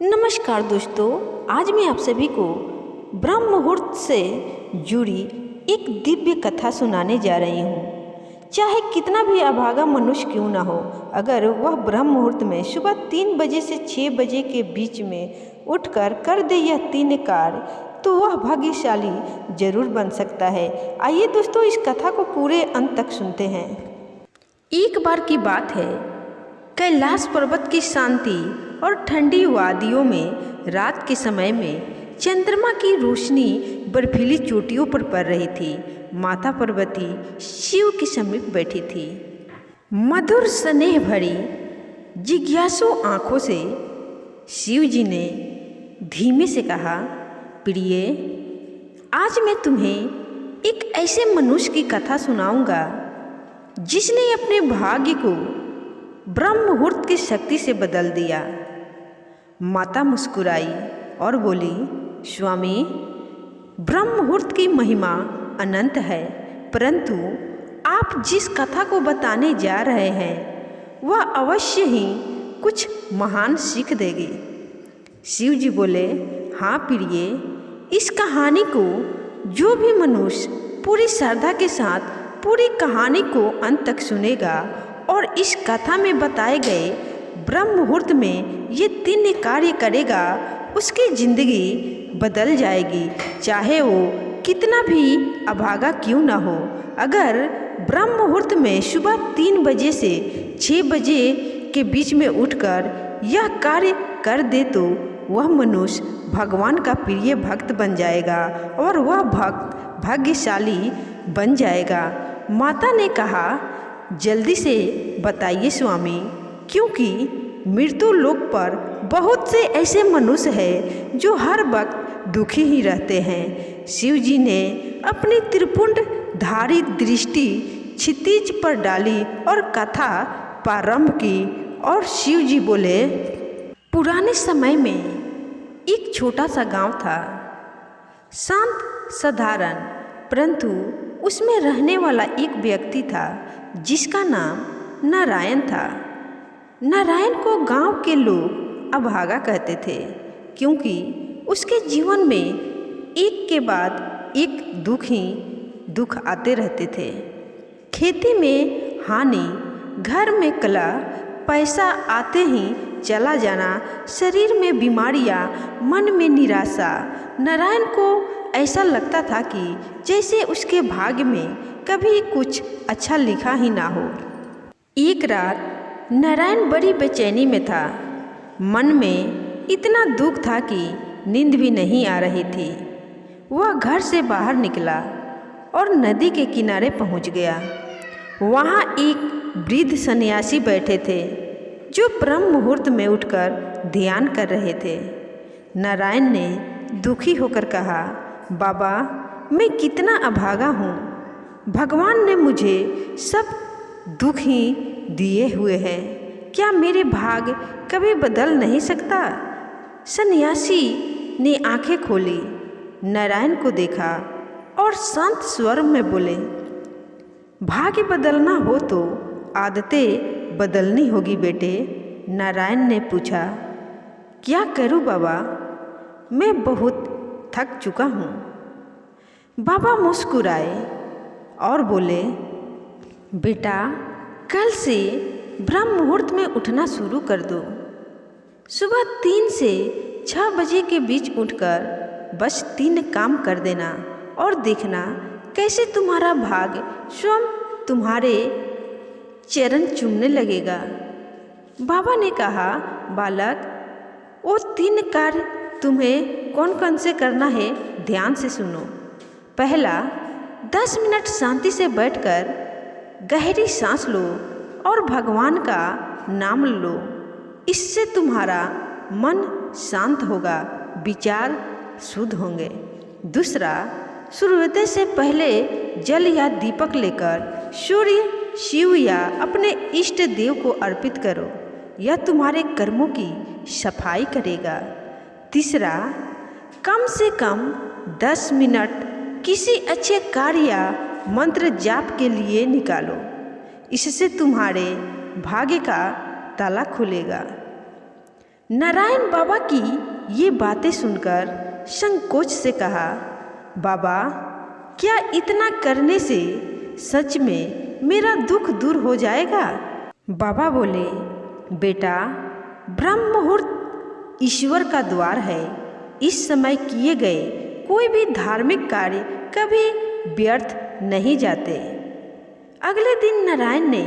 नमस्कार दोस्तों, आज मैं आप सभी को ब्रह्म मुहूर्त से जुड़ी एक दिव्य कथा सुनाने जा रही हूँ। चाहे कितना भी अभागा मनुष्य क्यों ना हो, अगर वह ब्रह्म मुहूर्त में सुबह 3 बजे से 6 बजे के बीच में उठकर कर दे यह 3 कार्य, तो वह भाग्यशाली जरूर बन सकता है। आइए दोस्तों, इस कथा को पूरे अंत तक सुनते हैं। एक बार की बात है, कैलाश पर्वत की शांति और ठंडी वादियों में रात के समय में चंद्रमा की रोशनी बर्फीली चोटियों पर पड़ रही थी। माता पार्वती शिव के समीप बैठी थी। मधुर स्नेह भरी जिज्ञासु आंखों से शिव जी ने धीमे से कहा, प्रिय, आज मैं तुम्हें एक ऐसे मनुष्य की कथा सुनाऊंगा जिसने अपने भाग्य को ब्रह्म मुहूर्त की शक्ति से बदल दिया। माता मुस्कुराई और बोली, स्वामी, ब्रह्म मुहूर्त की महिमा अनंत है, परंतु आप जिस कथा को बताने जा रहे हैं वह अवश्य ही कुछ महान सीख देगी। शिव जी बोले, हाँ प्रिय, इस कहानी को जो भी मनुष्य पूरी श्रद्धा के साथ पूरी कहानी को अंत तक सुनेगा और इस कथा में बताए गए ब्रह्म मुहूर्त में ये 3 कार्य करेगा, उसकी जिंदगी बदल जाएगी, चाहे वो कितना भी अभागा क्यों ना हो। अगर ब्रह्म मुहूर्त में सुबह 3 बजे से 6 बजे के बीच में उठकर यह कार्य कर दे तो वह मनुष्य भगवान का प्रिय भक्त बन जाएगा और वह भक्त भाग्यशाली बन जाएगा। माता ने कहा, जल्दी से बताइए स्वामी, क्योंकि मृत्यु लोक पर बहुत से ऐसे मनुष्य हैं जो हर वक्त दुखी ही रहते हैं। शिव जी ने अपनी त्रिपुंड धारी दृष्टि क्षितिज पर डाली और कथा प्रारंभ की। और शिव जी बोले, पुराने समय में एक छोटा सा गांव था, शांत साधारण, परंतु उसमें रहने वाला एक व्यक्ति था जिसका नाम नारायण था। नारायण को गांव के लोग अभागा कहते थे, क्योंकि उसके जीवन में एक के बाद एक दुख ही दुख आते रहते थे। खेती में हानि, घर में कलह, पैसा आते ही चला जाना, शरीर में बीमारियां, मन में निराशा। नारायण को ऐसा लगता था कि जैसे उसके भाग्य में कभी कुछ अच्छा लिखा ही ना हो। एक रात नारायण बड़ी बेचैनी में था। मन में इतना दुख था कि नींद भी नहीं आ रही थी। वह घर से बाहर निकला और नदी के किनारे पहुंच गया। वहां एक वृद्ध सन्यासी बैठे थे जो ब्रह्म मुहूर्त में उठकर ध्यान कर रहे थे। नारायण ने दुखी होकर कहा, बाबा, मैं कितना अभागा हूँ। भगवान ने मुझे सब दुख ही दिए हुए हैं, क्या मेरे भाग्य कभी बदल नहीं सकता? सन्यासी ने आंखें खोली, नारायण को देखा और शांत स्वर में बोले, भाग्य बदलना हो तो आदतें बदलनी होगी बेटे। नारायण ने पूछा, क्या करूं बाबा, मैं बहुत थक चुका हूँ। बाबा मुस्कुराए और बोले, बेटा, कल से ब्रह्म मुहूर्त में उठना शुरू कर दो। सुबह 3 से 6 बजे के बीच उठकर बस 3 काम कर देना और देखना कैसे तुम्हारा भाग्य स्वयं तुम्हारे चरण चूमने लगेगा। बाबा ने कहा, बालक, वो 3 कार्य तुम्हें कौन कौन से करना है, ध्यान से सुनो। पहला, 10 मिनट शांति से बैठकर गहरी सांस लो और भगवान का नाम लो। इससे तुम्हारा मन शांत होगा, विचार शुद्ध होंगे। दूसरा, सूर्योदय से पहले जल या दीपक लेकर सूर्य, शिव या अपने इष्ट देव को अर्पित करो, यह तुम्हारे कर्मों की सफाई करेगा। तीसरा, कम से कम 10 मिनट किसी अच्छे कार्य या मंत्र जाप के लिए निकालो, इससे तुम्हारे भाग्य का ताला खुलेगा। नारायण बाबा की ये बातें सुनकर संकोच से कहा, बाबा क्या इतना करने से सच में मेरा दुख दूर हो जाएगा? बाबा बोले, बेटा ब्रह्म मुहूर्त ईश्वर का द्वार है। इस समय किए गए कोई भी धार्मिक कार्य कभी व्यर्थ नहीं जाते। अगले दिन नारायण ने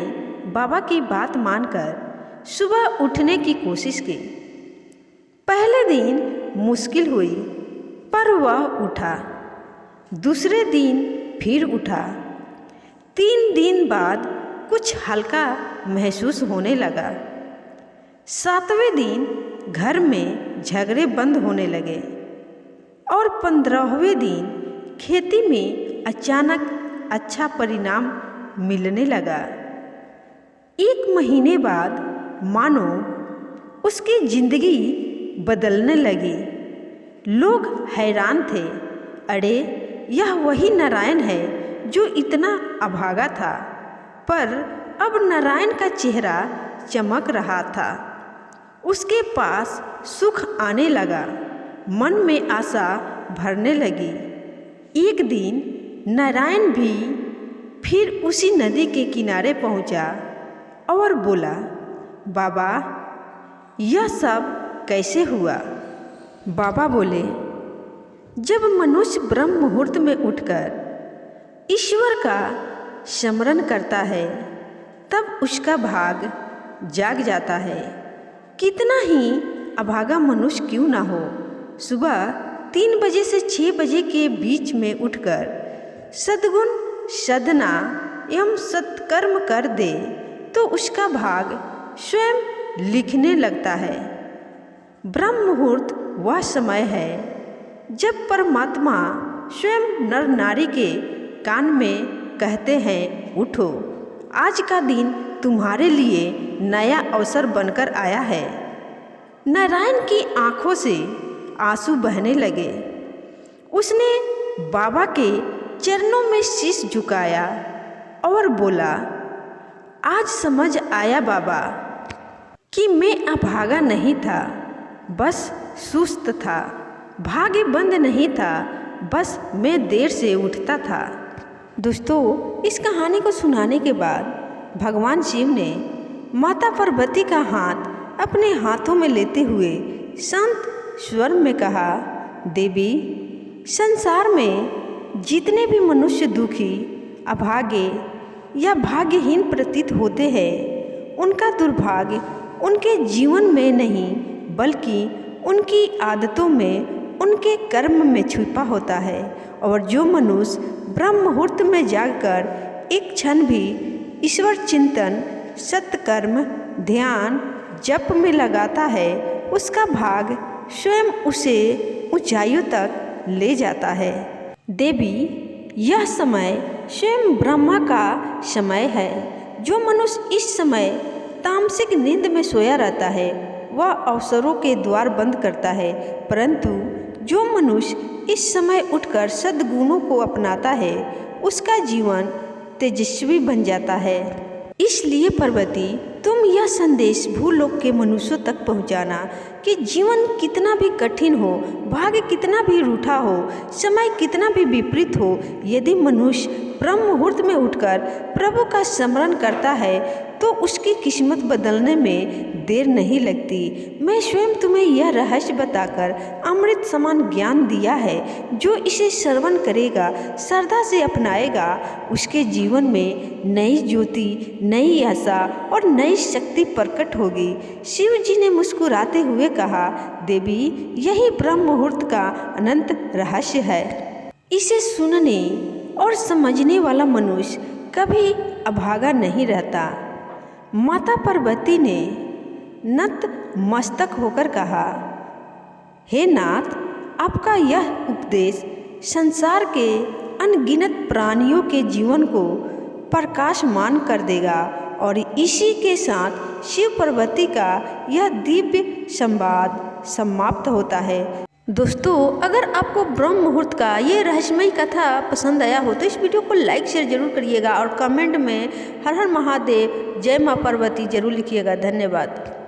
बाबा की बात मानकर सुबह उठने की कोशिश की। पहले दिन मुश्किल हुई पर वह उठा। दूसरे दिन फिर उठा। 3 दिन बाद कुछ हल्का महसूस होने लगा। 7वें दिन घर में झगड़े बंद होने लगे और 15वें दिन खेती में अचानक अच्छा परिणाम मिलने लगा। 1 महीने बाद मानो उसकी जिंदगी बदलने लगी। लोग हैरान थे, अरे यह वही नारायण है जो इतना अभागा था। पर अब नारायण का चेहरा चमक रहा था। उसके पास सुख आने लगा, मन में आशा भरने लगी। एक दिन नारायण भी फिर उसी नदी के किनारे पहुंचा और बोला, बाबा यह सब कैसे हुआ? बाबा बोले, जब मनुष्य ब्रह्म मुहूर्त में उठकर ईश्वर का स्मरण करता है तब उसका भाग जाग जाता है। कितना ही अभागा मनुष्य क्यों ना हो, सुबह 3 बजे से 6 बजे के बीच में उठकर सद्गुण साधना एवं सत्कर्म कर दे तो उसका भाग स्वयं लिखने लगता है। ब्रह्म मुहूर्त वह समय है जब परमात्मा स्वयं नर नारी के कान में कहते हैं, उठो, आज का दिन तुम्हारे लिए नया अवसर बनकर आया है। नारायण की आंखों से आंसू बहने लगे। उसने बाबा के चरणों में शीश झुकाया और बोला, आज समझ आया बाबा कि मैं अभागा नहीं था, बस सुस्त था। भाग्य बंद नहीं था, बस मैं देर से उठता था। दोस्तों, इस कहानी को सुनाने के बाद भगवान शिव ने माता पार्वती का हाथ अपने हाथों में लेते हुए शांत स्वर में कहा, देवी, संसार में जितने भी मनुष्य दुखी, अभागे या भाग्यहीन प्रतीत होते हैं, उनका दुर्भाग्य उनके जीवन में नहीं बल्कि उनकी आदतों में, उनके कर्म में छिपा होता है। और जो मनुष्य ब्रह्म मुहूर्त में जागकर एक क्षण भी ईश्वर चिंतन, सत्कर्म, ध्यान, जप में लगाता है, उसका भाग स्वयं उसे ऊंचाइयों तक ले जाता है। देवी, यह समय स्वयं ब्रह्मा का समय है। जो मनुष्य इस समय तामसिक नींद में सोया रहता है वह अवसरों के द्वार बंद करता है, परंतु जो मनुष्य इस समय उठकर सद्गुणों को अपनाता है उसका जीवन तेजस्वी बन जाता है। इसलिए पार्वती, तुम यह संदेश भूलोक के मनुष्यों तक पहुंचाना कि जीवन कितना भी कठिन हो, भाग्य कितना भी रूठा हो, समय कितना भी विपरीत हो, यदि मनुष्य ब्रह्म मुहूर्त में उठकर प्रभु का स्मरण करता है तो उसकी किस्मत बदलने में देर नहीं लगती। मैं स्वयं तुम्हें यह रहस्य बताकर अमृत समान ज्ञान दिया है। जो इसे श्रवण करेगा, श्रद्धा से अपनाएगा, उसके जीवन में नई ज्योति, नई आशा और नई शक्ति प्रकट होगी। शिव जी ने मुस्कुराते हुए कहा, देवी, यही ब्रह्म मुहूर्त का अनंत रहस्य है। इसे सुनने और समझने वाला मनुष्य कभी अभागा नहीं रहता। माता पार्वती ने नत मस्तक होकर कहा, हे नाथ, आपका यह उपदेश संसार के अनगिनत प्राणियों के जीवन को प्रकाशमान कर देगा। और इसी के साथ शिव पार्वती का यह दिव्य संवाद समाप्त होता है। दोस्तों, अगर आपको ब्रह्म मुहूर्त का ये रहस्यमयी कथा पसंद आया हो तो इस वीडियो को लाइक शेयर जरूर करिएगा और कमेंट में हर हर महादेव, जय माँ पार्वती जरूर लिखिएगा। धन्यवाद।